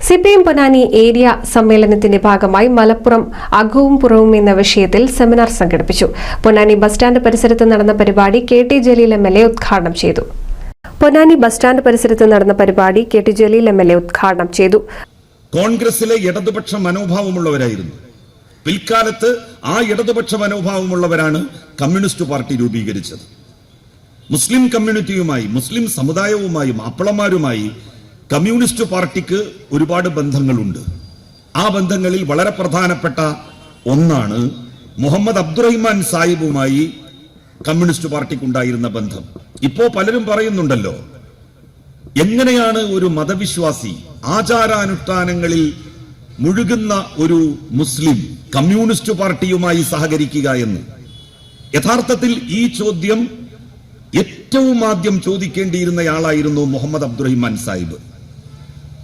CPM Ponnani area സമ്മേളനത്തിന്റെ ഭാഗമായി മലപ്പുറം അകവും പുറവും എന്ന വിഷയത്തിൽ സെമിനാർ സംഘടിപ്പിച്ചു. പൊന്നാനി ബസ് സ്റ്റാൻഡ് പരിസരത്ത് നടന്ന പരിപാടി KT ജലീൽ MLA ഉദ്ഘാടനം ചെയ്തു. കോൺഗ്രസിലെ ഇടതുപക്ഷ മനോഭാവമുള്ളവരായിരുന്നു. പിൽക്കാലത്ത് ആ ഇടതുപക്ഷ മനോഭാവമുള്ളവരാണ് കമ്മ്യൂണിസ്റ്റ് പാർട്ടി രൂപീകരിച്ചത്. മുസ്ലിം കമ്മ്യൂണിറ്റിയുമായി, മുസ്ലിം സമുദായവുമായി, മാപ്പിളമാരുമായി കമ്മ്യൂണിസ്റ്റ് പാർട്ടിക്ക് ഒരുപാട് ബന്ധങ്ങളുണ്ട്. ആ ബന്ധങ്ങളിൽ വളരെ പ്രധാനപ്പെട്ട ഒന്നാണ് മുഹമ്മദ് അബ്ദുറഹിമാൻ സാഹിബുമായി കമ്മ്യൂണിസ്റ്റ് പാർട്ടിക്കുണ്ടായിരുന്ന ബന്ധം. ഇപ്പോ പലരും പറയുന്നുണ്ടല്ലോ, എങ്ങനെയാണ് ഒരു മതവിശ്വാസി ആചാരാനുഷ്ഠാനങ്ങളിൽ മുഴുകുന്ന ഒരു മുസ്ലിം കമ്മ്യൂണിസ്റ്റ് പാർട്ടിയുമായി സഹകരിക്കുക എന്ന്. യഥാർത്ഥത്തിൽ ഈ ചോദ്യം ഏറ്റവും ആദ്യം ചോദിക്കേണ്ടിയിരുന്നയാളായിരുന്നു മുഹമ്മദ് അബ്ദുറഹിമാൻ സാഹിബ്.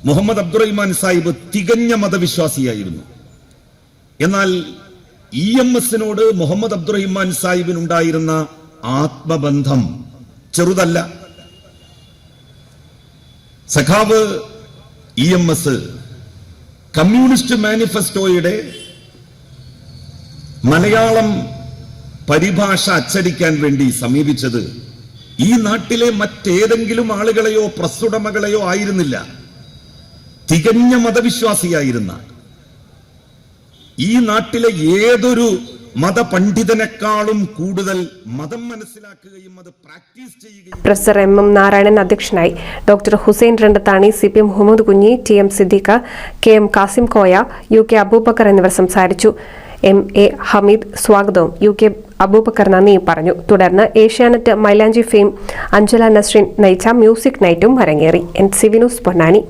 മുഹമ്മദ് അബ്ദുറഹിമാൻ സാഹിബ് തികഞ്ഞ മതവിശ്വാസിയായിരുന്നു. എന്നാൽ EMSനോട് മുഹമ്മദ് അബ്ദുറഹിമാൻ സാഹിബിനുണ്ടായിരുന്ന ആത്മബന്ധം ചെറുതല്ല. സഖാവ് EMS കമ്മ്യൂണിസ്റ്റ് മാനിഫെസ്റ്റോയുടെ മലയാളം പരിഭാഷ അച്ചടിക്കാൻ വേണ്ടി സമീപിച്ചത് ഈ നാട്ടിലെ മറ്റേതെങ്കിലും ആളുകളെയോ പ്രസ്സുടമകളെയോ ആയിരുന്നില്ല. തികഞ്ഞ മതവിശ്വാസിയായിരുന്ന, ഈ നാട്ടിലെ ഏതൊരു മതപണ്ഡിതനേക്കാളും കൂടുതൽ മതം മനസ്സിലാക്കുകയും അത് പ്രാക്ടീസ് ചെയ്യുകയും. പ്രൊഫസർ MM നാരായണൻ അധ്യക്ഷനായി. Doctor Hussain Randathani, CP Muhammad Kunhi, TM Siddique, KM Kasim Koya, UK Abubakar എന്നിവർ സംസാരിച്ചു. MA ഹമീദ് സ്വാഗതവും UK അബൂബക്കർ നന്ദിയും പറഞ്ഞു. തുടർന്ന് ഏഷ്യാനെറ്റ് മൈലാഞ്ചി ഫെയിം അഞ്ജല നസ്രീൻ നയിച്ച മ്യൂസിക് നൈറ്റും അരങ്ങേറി. NCV news Ponnani.